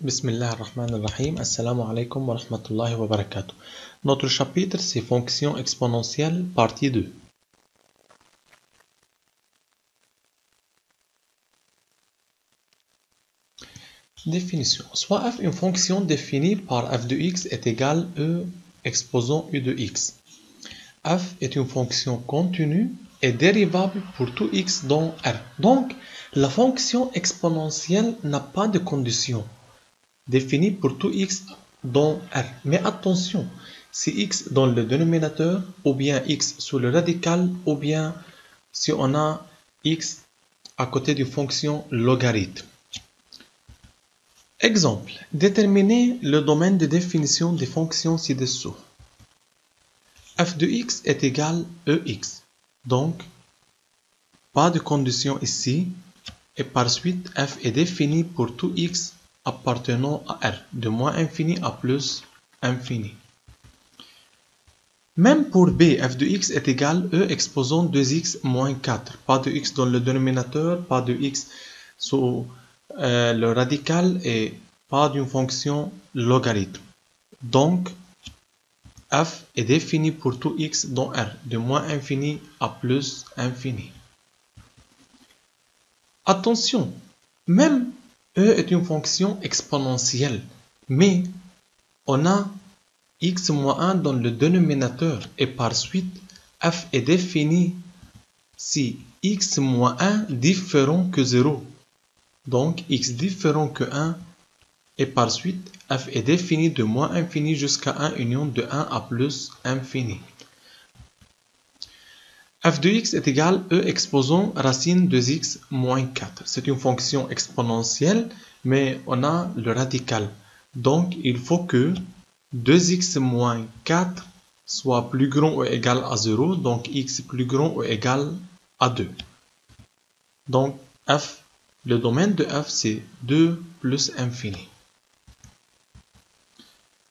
Bismillah ar-Rahman ar-Rahim. Assalamu alaikum wa rahmatullahi wa barakatuh. Notre chapitre, c'est fonctions exponentielles, partie 2. Définition. Soit f, une fonction définie par f de x est égale e exposant u de x. F est une fonction continue et dérivable pour tout x dans R. Donc, la fonction exponentielle n'a pas de condition définie pour tout x dans R. Mais attention, si x dans le dénominateur, ou bien x sous le radical, ou bien si on a x à côté d'une fonction logarithme. Exemple, déterminer le domaine de définition des fonctions ci-dessous. F de x est égal ex. Donc, pas de condition ici. Et par suite, f est défini pour tout x appartenant à R, de moins infini à plus infini. Même pour b, f de x est égal e exposant 2x moins 4. Pas de x dans le dénominateur, pas de x sous le radical et pas d'une fonction logarithme. Donc, f est défini pour tout x dans R, de moins infini à plus infini. Attention, même e est une fonction exponentielle, mais on a x moins 1 dans le dénominateur et par suite, f est défini si x moins 1 différent que 0. Donc, x différent que 1 et par suite, f est défini de moins infini jusqu'à 1 union de 1 à plus infini. F de x est égal e exposant racine de x moins 4. C'est une fonction exponentielle, mais on a le radical. Donc, il faut que 2x moins 4 soit plus grand ou égal à 0. Donc, x plus grand ou égal à 2. Donc, f, le domaine de f, c'est 2 plus infini.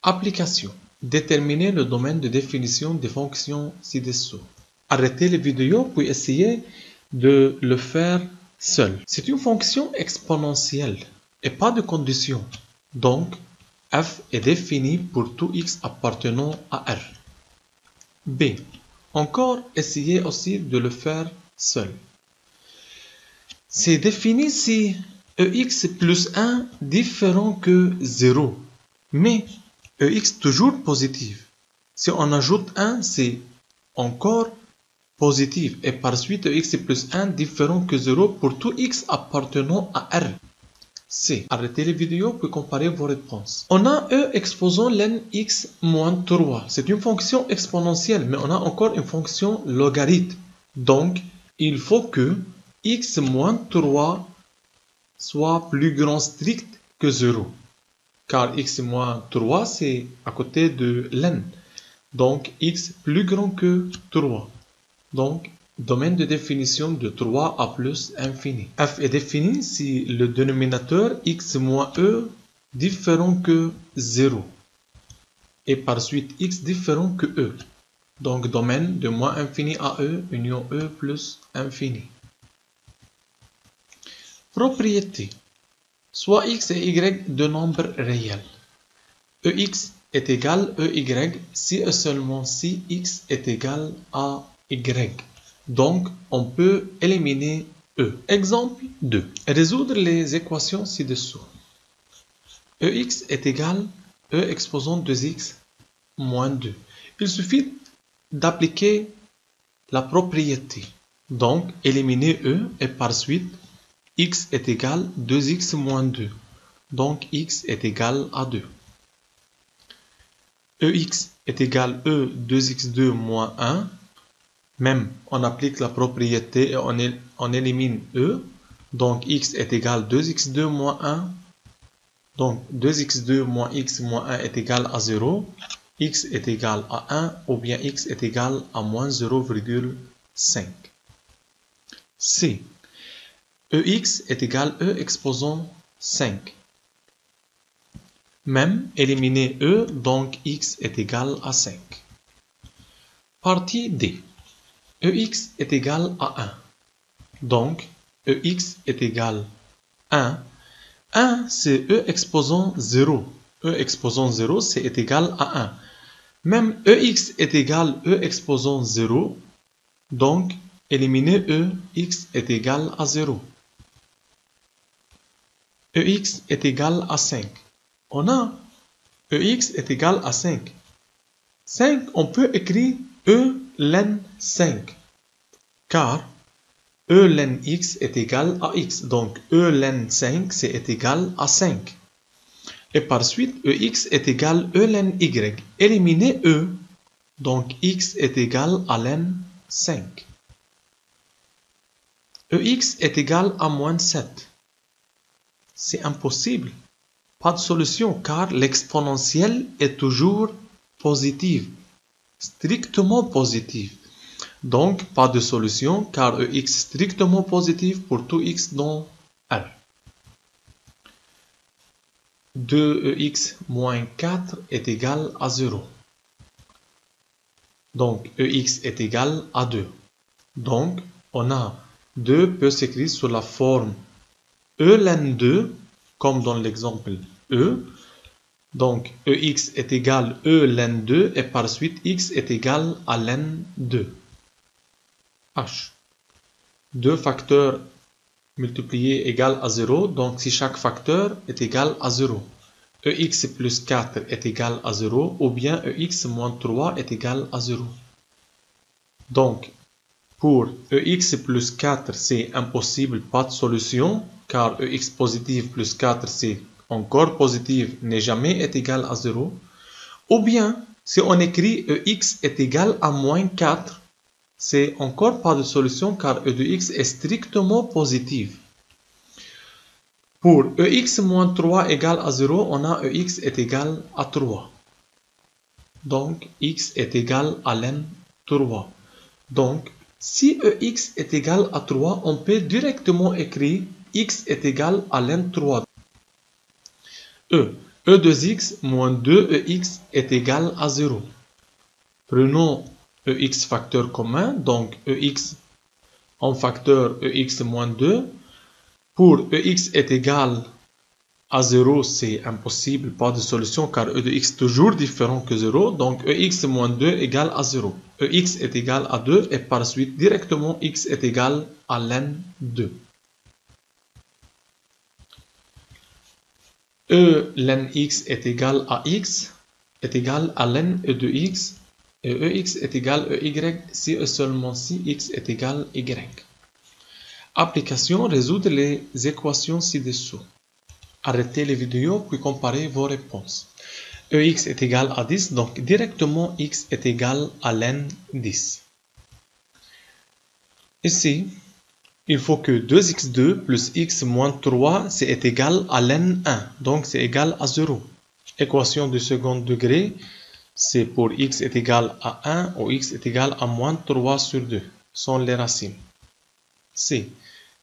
Application. Déterminer le domaine de définition des fonctions ci-dessous. Arrêtez les vidéos puis essayez de le faire seul. C'est une fonction exponentielle et pas de condition. Donc, f est défini pour tout x appartenant à R. B. Encore, essayez aussi de le faire seul. C'est défini si ex plus 1 différent que 0. Mais ex toujours positif. Si on ajoute 1, c'est encore positif. Et par suite, ex plus 1 différent que 0 pour tout x appartenant à R. C. Arrêtez les vidéos puis comparez vos réponses. On a e exposant len x moins 3. C'est une fonction exponentielle, mais on a encore une fonction logarithme. Donc, il faut que x moins 3 soit plus grand strict que 0. Car x moins 3, c'est à côté de len. Donc, x plus grand que 3. Donc, domaine de définition de 3 à plus infini. F est défini si le dénominateur x moins e différent que 0. Et par suite, x différent que e. Donc, domaine de moins infini à e, union e plus infini. Propriété. Soit x et y de nombres réels. Ex est égal à ey si et seulement si x est égal à y. Donc, on peut éliminer e. Exemple 2. Résoudre les équations ci-dessous. Ex est égal à e exposant 2x moins 2. Il suffit d'appliquer la propriété. Donc, éliminer e et par suite, x est égal à 2x moins 2. Donc, x est égal à 2. Ex est égal à e 2x2 moins 1. Même, on applique la propriété et on élimine e. Donc, x est égal à 2x2 moins 1. Donc, 2x2 moins x moins 1 est égal à 0. X est égal à 1 ou bien x est égal à moins 0,5. C. Ex est égal à e exposant 5. Même, éliminer e, donc x est égal à 5. Partie D. Ex est égal à 1. Donc, ex est égal à 1. 1, c'est E exposant 0. E exposant 0, c'est égal à 1. Même EX est égal E exposant 0. Donc, éliminer E, X est égal à 0. EX est égal à 5. On a EX est égal à 5. 5, on peut écrire E ln 5. Car E ln X est égal à X. Donc, E ln 5, c'est égal à 5. Et par suite, EX est égal à E ln Y. Éliminer E, donc X est égal à ln 5. EX est égal à moins 7. C'est impossible. Pas de solution car l'exponentielle est toujours positive. Strictement positive. Donc, pas de solution car EX est strictement positif pour tout X dans R. 2EX moins 4 est égal à 0. Donc, EX est égal à 2. Donc, on a 2 peut s'écrire sous la forme E ln 2, comme dans l'exemple E. Donc, EX est égal à E ln 2 et par suite, X est égal à ln 2. H. 2 facteurs multipliés égale à 0. Donc, si chaque facteur est égal à 0. EX plus 4 est égal à 0 ou bien EX moins 3 est égal à 0. Donc, pour EX plus 4, c'est impossible, pas de solution, car EX positif plus 4, c'est encore positif, n'est jamais est égal à 0. Ou bien, si on écrit EX est égal à moins 4, c'est encore pas de solution, car E de X est strictement positif. Pour EX moins 3 égale à 0, on a EX est égal à 3. Donc, X est égal à ln 3. Donc, si EX est égal à 3, on peut directement écrire X est égal à ln 3. E de X moins 2EX est égal à 0. Prenons EX facteur commun, donc EX en facteur EX moins 2. Pour EX est égal à 0, c'est impossible, pas de solution car E de X est toujours différent que 0. Donc EX moins 2 égale à 0. EX est égal à 2 et par suite directement X est égal à ln 2. E ln X est égal à X est égal à ln E de X et EX est égal à Y si et seulement si X est égal à Y. Application, résoudre les équations ci-dessous. Arrêtez les vidéos puis comparez vos réponses. EX est égal à 10, donc directement X est égal à ln 10. Ici, il faut que 2x2 plus x moins 3 c'est égal à ln 1, donc c'est égal à 0. Équation du second degré, c'est pour x est égal à 1 ou x est égal à moins 3 sur 2, sont les racines. C.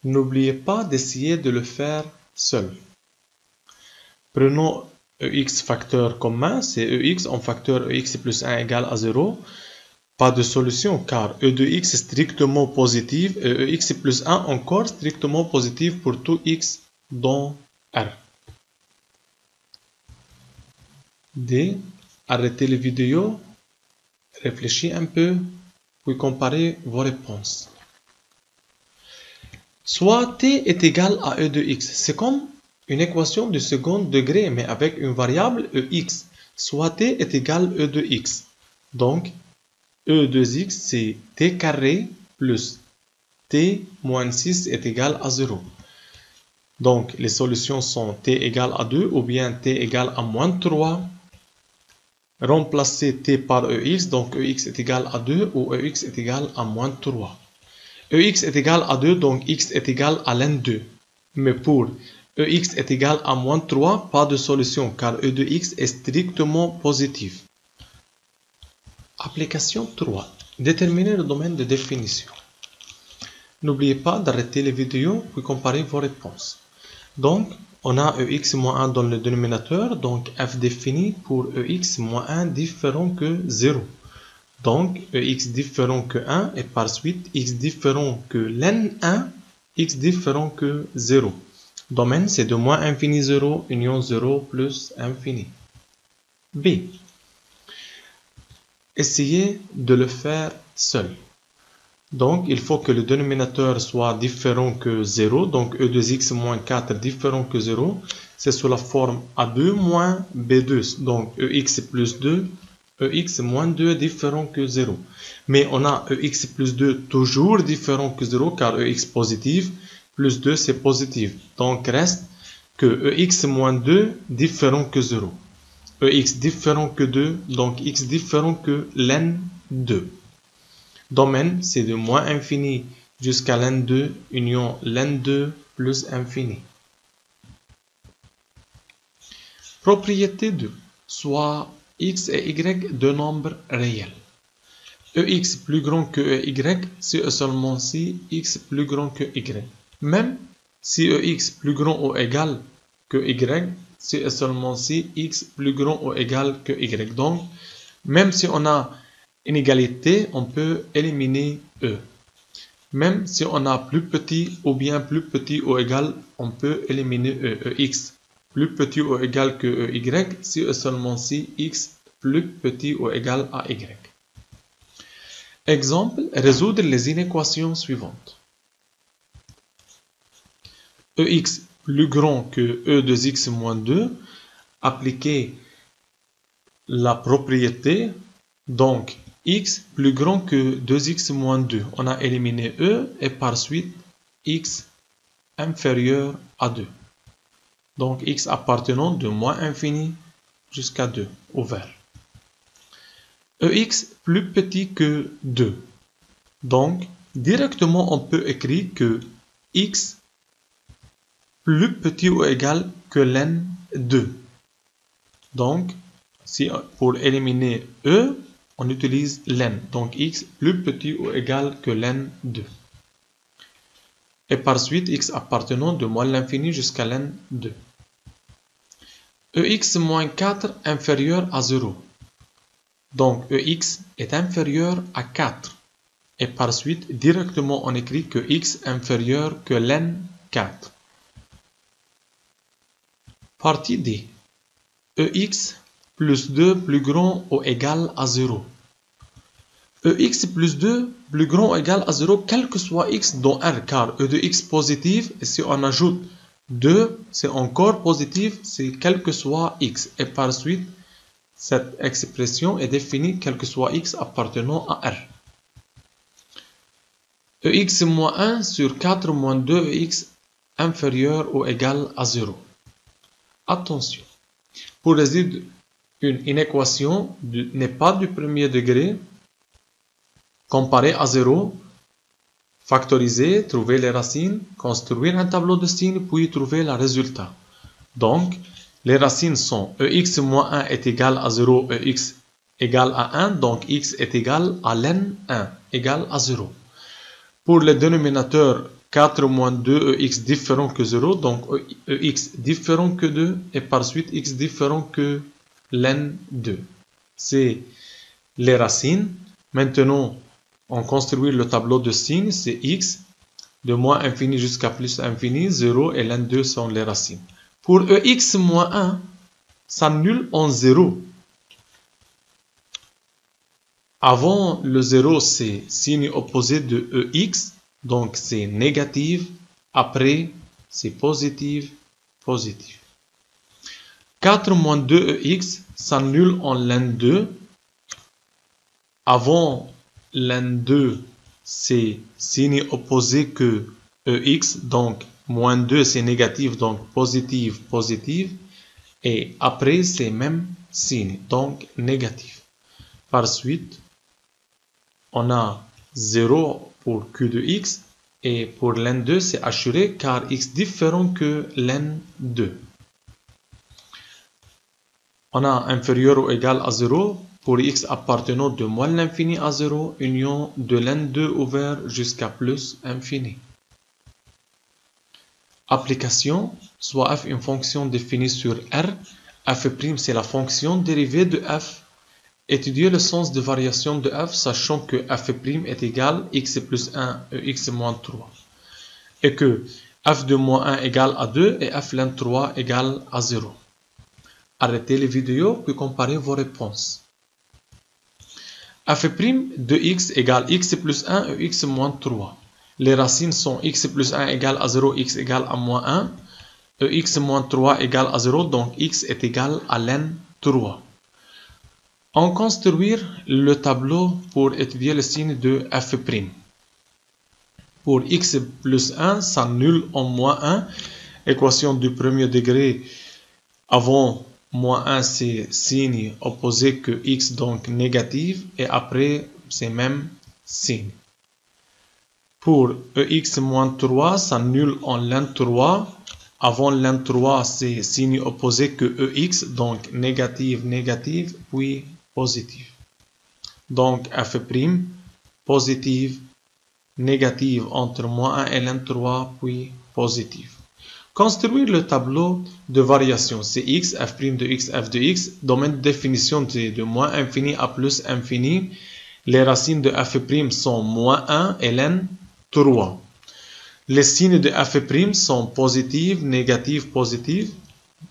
N'oubliez pas d'essayer de le faire seul. Prenons EX facteur commun, c'est EX en facteur EX plus 1 égale à 0. Pas de solution car E de X est strictement positif et EX plus 1 encore strictement positif pour tout X dans R. D. Arrêtez les vidéos, réfléchissez un peu, puis comparez vos réponses. Soit T est égal à E de X. C'est comme une équation du second degré, mais avec une variable EX. Soit T est égal à E de X. Donc, E de X, c'est T carré plus T moins 6 est égal à 0. Donc, les solutions sont T égale à 2 ou bien T égale à moins 3. Remplacez T par EX, donc EX est égal à 2 ou EX est égal à moins 3. EX est égal à 2, donc X est égal à ln 2. Mais pour EX est égal à moins 3, pas de solution, car E de X est strictement positif. Application 3. Déterminer le domaine de définition. N'oubliez pas d'arrêter les vidéos, puis comparer vos réponses. Donc, on a EX moins 1 dans le dénominateur, donc f défini pour EX moins 1 différent que 0. Donc, EX différent que 1 et par suite, X différent que ln 1, X différent que 0. Domaine, c'est de moins infini 0, union 0 plus infini. B. Essayez de le faire seul. Donc, il faut que le dénominateur soit différent que 0. Donc, e de x moins 4 différent que 0. C'est sous la forme a2 moins b2. Donc, ex plus 2, ex moins 2 différent que 0. Mais on a ex plus 2 toujours différent que 0 car ex positif plus 2 c'est positif. Donc, reste que ex moins 2 différent que 0. Ex différent que 2, donc x différent que len 2. Domaine, c'est de moins infini jusqu'à len 2, union len 2 plus infini. Propriété 2. Soit x et y deux nombres réels. Ex plus grand que ey, si et seulement si x plus grand que y. Même si ex plus grand ou égal que y, si et seulement si x plus grand ou égal que y. Donc, même si on a une égalité, on peut éliminer e. Même si on a plus petit ou bien plus petit ou égal, on peut éliminer e. Ex plus petit ou égal que y, si et seulement si x plus petit ou égal à y. Exemple, résoudre les inéquations suivantes. Ex plus grand que e de x moins 2, appliquer la propriété, donc x plus grand que 2x moins 2. On a éliminé e et par suite x inférieur à 2. Donc x appartenant de moins infini jusqu'à 2, ouvert. Ex plus petit que 2. Donc, directement on peut écrire que x plus petit ou égal que len 2. Donc, si pour éliminer e, on utilise len. Donc, x plus petit ou égal que len 2. Et par suite, x appartenant de moins l'infini jusqu'à len 2. Ex moins 4 inférieur à 0. Donc, ex est inférieur à 4. Et par suite, directement, on écrit que x inférieur que len 4. Partie D. Ex plus 2 plus grand ou égal à 0. Ex plus 2 plus grand ou égal à 0, quel que soit x dans R, car e de x positif, et si on ajoute 2, c'est encore positif, c'est quel que soit x. Et par suite, cette expression est définie quel que soit x appartenant à R. Ex moins 1 sur 4 moins 2 ex inférieur ou égal à 0. Attention, pour résoudre une inéquation n'est pas du premier degré, comparer à 0, factoriser, trouver les racines, construire un tableau de signes, puis trouver le résultat. Donc, les racines sont ex moins 1 est égal à 0, ex égal à 1, donc x est égal à len 1, égal à 0. Pour le dénominateur, 4 moins 2 ex différent que 0, donc ex différent que 2, et par suite x différent que len 2. C'est les racines. Maintenant, on construit le tableau de signes, c'est x, de moins infini jusqu'à plus infini, 0 et len 2 sont les racines. Pour ex moins 1, s'annule en 0. Avant le 0, c'est signe opposé de ex, donc c'est négatif. Après, c'est positif, positif. 4 moins 2ex s'annule en len 2. Avant len 2, c'est signe opposé que ex, donc moins 2 c'est négatif, donc positif, positif. Et après, c'est même signe, donc négatif. Par suite, on a 0 pour q de x et pour len 2 c'est assuré car x différent que len 2. On a inférieur ou égal à 0 pour x appartenant de moins l'infini à 0, union de len 2 ouvert jusqu'à plus infini. Application, soit f une fonction définie sur R, f' c'est la fonction dérivée de f. Étudier le sens de variation de f, sachant que f' est égal x plus 1 ex moins 3. Et que f de moins 1 égale à 2 et f ln 3 égale à 0. Arrêtez les vidéos puis comparez vos réponses. f' de x égale x plus 1 et x moins 3. Les racines sont x plus 1 égale à 0, x égale à moins 1. Et x moins 3 égale à 0, donc x est égal à ln 3. On construire le tableau pour étudier le signe de f'. Pour x plus 1 s'annule en moins 1. Équation du premier degré avant moins 1 c'est signe opposé que x, donc négatif, et après c'est même signe. Pour ex moins 3 s'annule en ln 3. Avant ln 3 c'est signe opposé que ex, donc négatif, négatif, puis positif. Donc f' positive, négative entre moins 1 et ln 3, puis positive. Construire le tableau de variation Cx, f' de x, f de x, domaine de définition de moins infini à plus infini. Les racines de f' sont moins 1 et ln 3. Les signes de f' sont positifs, négatifs, positifs.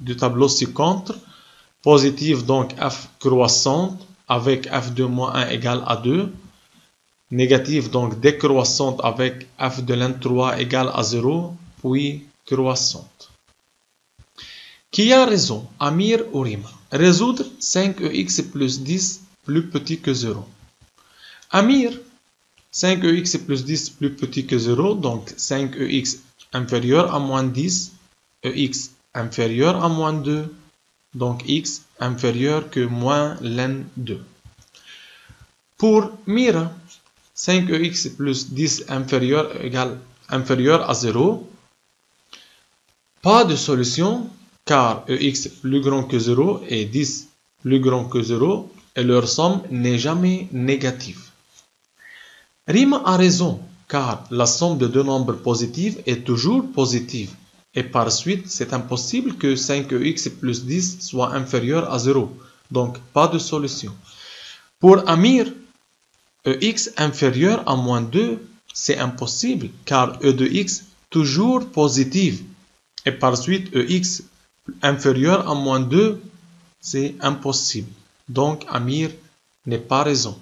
Du tableau ci-contre. Positive donc f croissante avec f de moins 1 égale à 2. Négative donc décroissante avec f de ln 3 égale à 0. Puis croissante. Qui a raison, Amir ou Rima? Résoudre 5ex plus 10 plus petit que 0. Amir, 5ex plus 10 plus petit que 0, donc 5ex inférieur à moins 10, ex inférieur à moins 2, donc x inférieur que moins ln 2. Pour Mira, 5ex plus 10 inférieur à 0, pas de solution car ex plus grand que 0 et 10 plus grand que 0 et leur somme n'est jamais négative. Rima a raison car la somme de deux nombres positifs est toujours positive et par suite c'est impossible que 5ex plus 10 soit inférieur à 0, donc pas de solution. Pour Amir, ex inférieur à moins 2 c'est impossible car e de x toujours positive et par suite ex inférieur à moins 2 c'est impossible, donc Amir n'est pas raison.